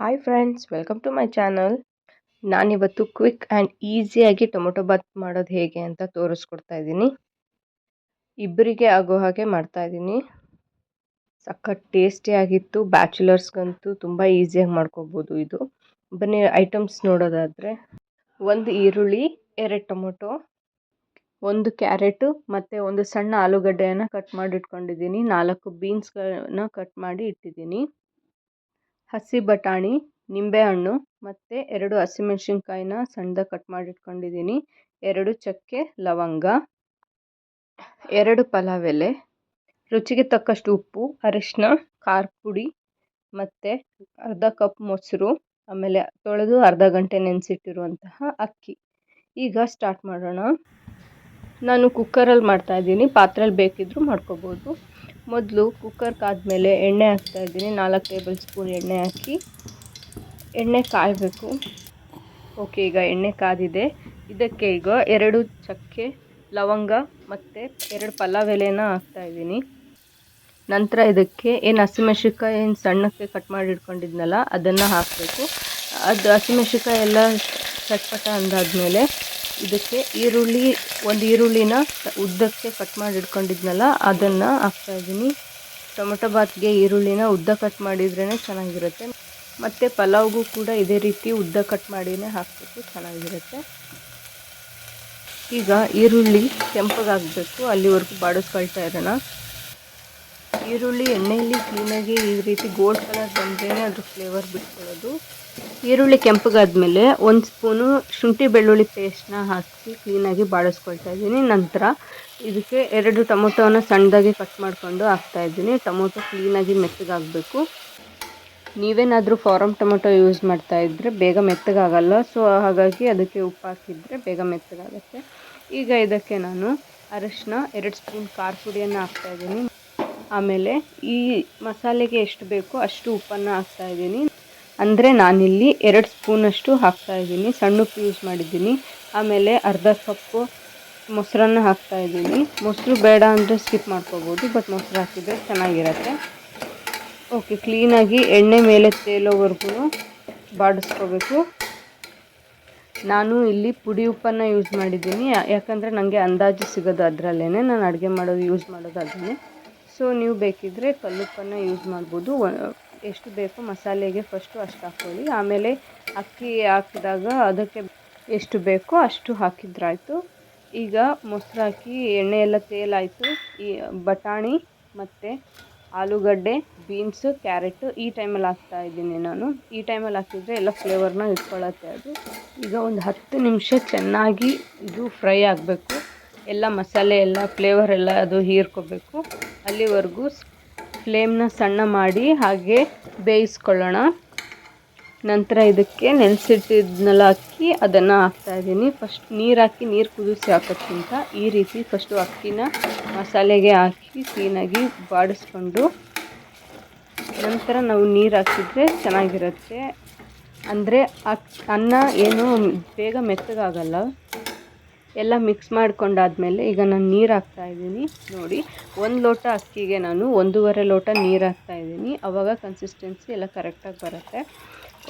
Hi friends, welcome to my channel. ನಾನಿವತ್ತು quick and ಈಸಿಯಾಗಿ tomato bath ಮಾಡೋದು ಹೇಗೆ ಅಂತ ತೋರಿಸ್ಕೊಡ್ತಾ ಇದ್ದೀನಿ. ಇಬ್ಬರಿಗೆ ಆಗೋ ಹಾಗೆ ಮಾಡ್ತಾ ಇದ್ದೀನಿ. ಸಖತ್ ಟೇಸ್ಟಿಯಾಗಿತ್ತು. ಬ್ಯಾಚುಲರ್ಸ್ಗಂತೂ ತುಂಬ ಈಸಿಯಾಗಿ ಮಾಡ್ಕೋಬೋದು ಇದು. ಬನ್ನಿ ಐಟಮ್ಸ್ ನೋಡೋದಾದರೆ, 1 ಈರುಳ್ಳಿ, 2 ಟೊಮೊಟೊ, 1 ಕ್ಯಾರೆಟು ಮತ್ತು 1 ಸಣ್ಣ ಆಲೂಗಡ್ಡೆಯನ್ನು ಕಟ್ ಮಾಡಿ ಇಟ್ಕೊಂಡಿದ್ದೀನಿ. 4 ಬೀನ್ಸ್ಗಳನ್ನ ಕಟ್ ಮಾಡಿ ಇಟ್ಟಿದ್ದೀನಿ. ಹಸಿ ಬಟಾಣಿ, ನಿಂಬೆಹಣ್ಣು ಮತ್ತು 2 ಹಸಿಮೆಣಸಿನ್ಕಾಯಿನ ಸಣ್ಣದಾಗಿ ಕಟ್ ಮಾಡಿ ಇಟ್ಕೊಂಡಿದ್ದೀನಿ. 2 ಚಕ್ಕೆ, ಲವಂಗ, 2 ಪಲಾವ್ ಎಲೆ, ರುಚಿಗೆ ತಕ್ಕಷ್ಟು ಉಪ್ಪು, ಅರಿಶಿನ, ಖಾರದ ಪುಡಿ ಮತ್ತು ಅರ್ಧ ಕಪ್ ಮೊಸರು, ಆಮೇಲೆ ತೊಳೆದು ಅರ್ಧ ಗಂಟೆ ನೆನೆಸಿಟ್ಟಿರುವಂತಹ ಅಕ್ಕಿ. ಈಗ ಸ್ಟಾರ್ಟ್ ಮಾಡೋಣ. ನಾನು ಕುಕ್ಕರಲ್ಲಿ ಮಾಡ್ತಾಯಿದ್ದೀನಿ. ಪಾತ್ರೆಯಲ್ಲಿ ಬೇಕಿದ್ದರೂ ಮಾಡ್ಕೋಬೋದು. ಮೊದಲು ಕುಕ್ಕರ್ ಕಾದ್ಮೇಲೆ ಎಣ್ಣೆ ಹಾಕ್ತಾಯಿದ್ದೀನಿ. 4 ಟೇಬಲ್ ಸ್ಪೂನ್ ಎಣ್ಣೆ ಹಾಕಿ ಎಣ್ಣೆ ಕಾಯಬೇಕು. ಓಕೆ, ಈಗ ಎಣ್ಣೆ ಕಾದಿದೆ. ಇದಕ್ಕೆ ಈಗ 2 ಚಕ್ಕೆ, ಲವಂಗ ಮತ್ತು 2 ಪಲಾವ್ ಎಲೆನ ಹಾಕ್ತಾಯಿದ್ದೀನಿ. ನಂತರ ಇದಕ್ಕೆ ಹಸಿಮೆಣ್ಸಿನ್ಕಾಯಿ ಸಣ್ಣಕ್ಕೆ ಕಟ್ ಮಾಡಿ ಇಟ್ಕೊಂಡಿದ್ನಲ್ಲ ಅದನ್ನು ಹಾಕಬೇಕು. ಅದು ಹಸಿಮೆಣ್ಸಿನ್ಕಾಯಿ ಎಲ್ಲ ಚಟ್ಪಟ ಅಂದಾದಮೇಲೆ ಇದಕ್ಕೆ ಒಂದು ಈರುಳ್ಳಿನ ಉದ್ದಕ್ಕೆ ಕಟ್ ಮಾಡಿ ಇಟ್ಕೊಂಡಿದ್ನಲ್ಲ ಅದನ್ನು ಹಾಕ್ತಾಯಿದ್ದೀನಿ. ಟೊಮೊಟೊ ಬಾತ್ಗೆ ಈರುಳ್ಳಿನ ಉದ್ದ ಕಟ್ ಮಾಡಿದ್ರೇ ಚೆನ್ನಾಗಿರುತ್ತೆ. ಮತ್ತು ಪಲಾವ್ಗೂ ಕೂಡ ಇದೇ ರೀತಿ ಉದ್ದ ಕಟ್ ಮಾಡಿನೇ ಹಾಕಬೇಕು, ಚೆನ್ನಾಗಿರುತ್ತೆ. ಈಗ ಈರುಳ್ಳಿ ಕೆಂಪಗಾಗಬೇಕು, ಅಲ್ಲಿವರೆಗೂ ಬಾಡಿಸ್ಕೊಳ್ತಾ ಇರೋಣ. ಈರುಳ್ಳಿ ಎಣ್ಣೆಯಲ್ಲಿ ಕ್ಲೀನಾಗಿ ಈ ರೀತಿ ಗೋಲ್ಡ್ ಕಲರ್ ಬಂದ್ರೇ ಅದ್ರ ಫ್ಲೇವರ್ ಬಿಟ್ಕೊಳ್ಳೋದು. ಈರುಳ್ಳಿ ಕೆಂಪಗಾದ್ಮೇಲೆ 1 ಸ್ಪೂನು ಶುಂಠಿ ಬೆಳ್ಳುಳ್ಳಿ ಪೇಸ್ಟ್ನ ಹಾಕಿ ಕ್ಲೀನಾಗಿ ಬಾಡಿಸ್ಕೊಳ್ತಾ ಇದ್ದೀನಿ. ನಂತರ ಇದಕ್ಕೆ 2 ಟೊಮೊಟೊನ ಸಣ್ಣದಾಗಿ ಕಟ್ ಮಾಡಿಕೊಂಡು ಹಾಕ್ತಾಯಿದ್ದೀನಿ. ಟೊಮೊಟೊ ಕ್ಲೀನಾಗಿ ಮೆತ್ತಗಾಗಬೇಕು. ನೀವೇನಾದರೂ ಫಾರಮ್ ಟೊಮೊಟೊ ಯೂಸ್ ಮಾಡ್ತಾಯಿದ್ರೆ ಬೇಗ ಮೆತ್ತಗಾಗಲ್ಲ, ಸೊ ಹಾಗಾಗಿ ಅದಕ್ಕೆ ಉಪ್ಪು ಹಾಕಿದರೆ ಬೇಗ ಮೆತ್ತಗಾಗುತ್ತೆ. ಈಗ ಇದಕ್ಕೆ ನಾನು ಅರಿಶಿನ, 2 ಸ್ಪೂನ್ ಖಾರ ಪುಡಿಯನ್ನು ಹಾಕ್ತಾಯಿದ್ದೀನಿ. ಆಮೇಲೆ ಈ ಮಸಾಲೆಗೆ ಎಷ್ಟು ಬೇಕೋ ಅಷ್ಟು ಉಪ್ಪನ್ನು ಹಾಕ್ತಾಯಿದ್ದೀನಿ. ಅಂದರೆ ನಾನಿಲ್ಲಿ 2 ಸ್ಪೂನಷ್ಟು ಹಾಕ್ತಾಯಿದ್ದೀನಿ. ಸಣ್ಣ ಉಪ್ಪು ಯೂಸ್ ಮಾಡಿದ್ದೀನಿ. ಆಮೇಲೆ ಅರ್ಧ ಕಪ್ಪು ಮೊಸರನ್ನು ಹಾಕ್ತಾಯಿದ್ದೀನಿ. ಮೊಸರು ಬೇಡ ಅಂದರೆ ಸ್ಕಿಪ್ ಮಾಡ್ಕೋಬೋದು, ಬಟ್ ಮೊಸರು ಹಾಕಿದರೆ ಚೆನ್ನಾಗಿರುತ್ತೆ. ಓಕೆ, ಕ್ಲೀನಾಗಿ ಎಣ್ಣೆ ಮೇಲೆ ತೇಲೋವರೆಗೂ ಬಾಡಿಸ್ಕೋಬೇಕು. ನಾನು ಇಲ್ಲಿ ಪುಡಿ ಉಪ್ಪನ್ನು ಯೂಸ್ ಮಾಡಿದ್ದೀನಿ, ಯಾಕಂದರೆ ನನಗೆ ಅಂದಾಜು ಸಿಗೋದು ಅದರಲ್ಲೇ. ನಾನು ಅಡುಗೆ ಮಾಡೋದು ಯೂಸ್ ಮಾಡೋದು ಅದನ್ನೇ. ಸೊ ನೀವು ಬೇಕಿದ್ದರೆ ಕಲ್ಲುಪ್ಪನ್ನು ಯೂಸ್ ಮಾಡ್ಬೋದು. ಎಷ್ಟು ಬೇಕೋ ಮಸಾಲೆಗೆ ಫಸ್ಟು ಅಷ್ಟು ಹಾಕ್ಕೊಳ್ಳಿ. ಆಮೇಲೆ ಅಕ್ಕಿ ಹಾಕಿದಾಗ ಅದಕ್ಕೆ ಎಷ್ಟು ಬೇಕೋ ಅಷ್ಟು ಹಾಕಿದ್ರಾಯಿತು. ಈಗ ಮೊಸರು ಹಾಕಿ ಎಣ್ಣೆ ಎಲ್ಲ ತೇಲಾಯಿತು. ಈ ಬಟಾಣಿ ಮತ್ತು ಆಲೂಗಡ್ಡೆ, ಬೀನ್ಸು, ಕ್ಯಾರೆಟು ಈ ಟೈಮಲ್ಲಿ ಹಾಕ್ತಾಯಿದ್ದೀನಿ ನಾನು. ಈ ಟೈಮಲ್ಲಿ ಹಾಕಿದರೆ ಎಲ್ಲ ಫ್ಲೇವರ್ನ ಇಟ್ಕೊಳ್ಳುತ್ತೆ ಅದು. ಈಗ ಒಂದು 10 ನಿಮಿಷ ಚೆನ್ನಾಗಿ ಇದು ಫ್ರೈ ಆಗಬೇಕು. ಎಲ್ಲ ಮಸಾಲೆ ಎಲ್ಲ ಫ್ಲೇವರ್ ಎಲ್ಲ ಅದು ಹೀರ್ಕೋಬೇಕು. ಅಲ್ಲಿವರೆಗೂ ಫ್ಲೇಮ್ನ ಸಣ್ಣ ಮಾಡಿ ಹಾಗೆ ಬೇಯಿಸ್ಕೊಳ್ಳೋಣ. ನಂತರ ಇದಕ್ಕೆ ನೆನೆಸಿಟ್ಟಿದ್ನೆಲ್ಲ ಅಕ್ಕಿ ಅದನ್ನು ಹಾಕ್ತಾಯಿದ್ದೀನಿ. ಫಸ್ಟ್ ನೀರು ಹಾಕಿ ನೀರು ಕುದಿಸಿ ಹಾಕೋದ್ಕಿಂತ ಈ ರೀತಿ ಫಸ್ಟು ಅಕ್ಕಿನ ಮಸಾಲೆಗೆ ಹಾಕಿ ಕ್ಲೀನಾಗಿ ಬಾಡಿಸ್ಕೊಂಡು ನಂತರ ನಾವು ನೀರು ಹಾಕಿದರೆ ಚೆನ್ನಾಗಿರುತ್ತೆ. ಅಂದರೆ ಅನ್ನ ಏನು ಬೇಗ ಮೆತ್ತಗಾಗಲ್ಲ. ಎಲ್ಲ ಮಿಕ್ಸ್ ಮಾಡ್ಕೊಂಡಾದ್ಮೇಲೆ ಈಗ ನಾನು ನೀರು ಹಾಕ್ತಾಯಿದ್ದೀನಿ. ನೋಡಿ, 1 ಲೋಟ ಅಕ್ಕಿಗೆ ನಾನು 1.5 ಲೋಟ ನೀರು ಹಾಕ್ತಾಯಿದ್ದೀನಿ. ಆವಾಗ ಕನ್ಸಿಸ್ಟೆನ್ಸಿ ಎಲ್ಲ ಕರೆಕ್ಟಾಗಿ ಬರುತ್ತೆ.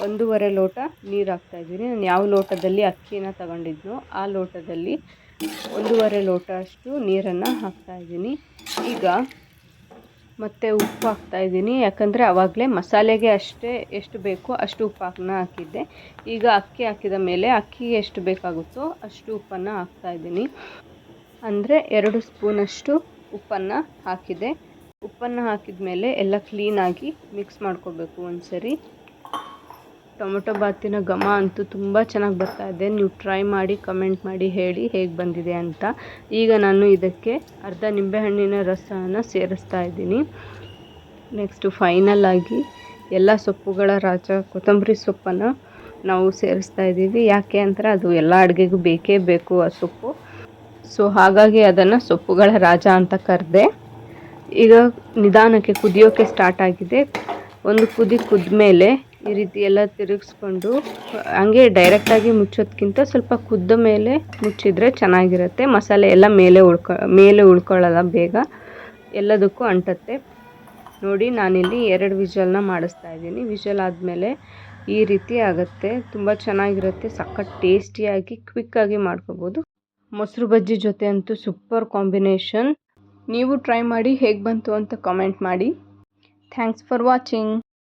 1.5 ಲೋಟ ನೀರು ಹಾಕ್ತಾಯಿದ್ದೀನಿ. ನಾನು ಯಾವ ಲೋಟದಲ್ಲಿ ಅಕ್ಕಿನ ತಗೊಂಡಿದ್ನೋ ಆ ಲೋಟದಲ್ಲಿ 1.5 ಲೋಟ ಅಷ್ಟು ನೀರನ್ನು ಹಾಕ್ತಾಯಿದ್ದೀನಿ. ಈಗ ಮತ್ತು ಉಪ್ಪು ಹಾಕ್ತಾಯಿದ್ದೀನಿ, ಯಾಕಂದರೆ ಆವಾಗಲೇ ಮಸಾಲೆಗೆ ಅಷ್ಟೇ ಎಷ್ಟು ಬೇಕೋ ಅಷ್ಟು ಉಪ್ಪನ್ನು ಹಾಕಿದ್ದೆ. ಈಗ ಅಕ್ಕಿ ಹಾಕಿದ ಮೇಲೆ ಅಕ್ಕಿಗೆ ಎಷ್ಟು ಬೇಕಾಗುತ್ತೋ ಅಷ್ಟು ಉಪ್ಪನ್ನು ಹಾಕ್ತಾಯಿದ್ದೀನಿ. ಅಂದರೆ 2 ಸ್ಪೂನಷ್ಟು ಉಪ್ಪನ್ನು ಹಾಕಿದೆ. ಉಪ್ಪನ್ನು ಹಾಕಿದ ಮೇಲೆ ಎಲ್ಲ ಕ್ಲೀನಾಗಿ ಮಿಕ್ಸ್ ಮಾಡ್ಕೋಬೇಕು ಒಂದು ಸರಿ. ಟೊಮೊಟೊ ಬಾತಿನ ಘಮ ಅಂತೂ ತುಂಬ ಚೆನ್ನಾಗಿ ಬರ್ತಾಯಿದೆ. ನೀವು ಟ್ರೈ ಮಾಡಿ ಕಮೆಂಟ್ ಮಾಡಿ ಹೇಳಿ ಹೇಗೆ ಬಂದಿದೆ ಅಂತ. ಈಗ ನಾನು ಇದಕ್ಕೆ ಅರ್ಧ ನಿಂಬೆಹಣ್ಣಿನ ರಸನ ಸೇರಿಸ್ತಾ ಇದ್ದೀನಿ. ನೆಕ್ಸ್ಟು ಫೈನಲ್ ಆಗಿ ಎಲ್ಲ ಸೊಪ್ಪುಗಳ ರಾಜ ಕೊತ್ತಂಬರಿ ಸೊಪ್ಪನ್ನು ನಾವು ಸೇರಿಸ್ತಾ ಇದ್ದೀವಿ. ಯಾಕೆ ಅಂದರೆ ಅದು ಎಲ್ಲ ಅಡುಗೆಗೂ ಬೇಕೇ ಬೇಕು ಆ ಸೊಪ್ಪು. ಸೊ ಹಾಗಾಗಿ ಅದನ್ನು ಸೊಪ್ಪುಗಳ ರಾಜ ಅಂತ ಕರೆದೆ. ಈಗ ನಿಧಾನಕ್ಕೆ ಕುದಿಯೋಕ್ಕೆ ಸ್ಟಾರ್ಟ್ ಆಗಿದೆ. ಒಂದು ಕುದ್ಮೇಲೆ ಈ ರೀತಿ ಎಲ್ಲ ತಿರುಗಿಸ್ಕೊಂಡು ಹಂಗೆ ಡೈರೆಕ್ಟಾಗಿ ಮುಚ್ಚೋದಕ್ಕಿಂತ ಸ್ವಲ್ಪ ಕುದ್ದ ಮೇಲೆ ಮುಚ್ಚಿದರೆ ಚೆನ್ನಾಗಿರುತ್ತೆ. ಮಸಾಲೆ ಎಲ್ಲ ಮೇಲೆ ಉಳ್ಕೊಳ್ಳಲ್ಲ, ಬೇಗ ಎಲ್ಲದಕ್ಕೂ ಅಂಟತ್ತೆ. ನೋಡಿ, ನಾನಿಲ್ಲಿ 2 ವಿಷಲ್ನ ಮಾಡಿಸ್ತಾ ಇದ್ದೀನಿ. ವಿಷಲ್ ಆದಮೇಲೆ ಈ ರೀತಿ ಆಗುತ್ತೆ. ತುಂಬ ಚೆನ್ನಾಗಿರುತ್ತೆ, ಸಖತ್ ಟೇಸ್ಟಿಯಾಗಿ ಕ್ವಿಕ್ಕಾಗಿ ಮಾಡ್ಕೋಬೋದು. ಮೊಸರು ಬಜ್ಜಿ ಜೊತೆ ಅಂತೂ ಸೂಪರ್ ಕಾಂಬಿನೇಷನ್. ನೀವು ಟ್ರೈ ಮಾಡಿ ಹೇಗೆ ಬಂತು ಅಂತ ಕಾಮೆಂಟ್ ಮಾಡಿ. Thanks for watching.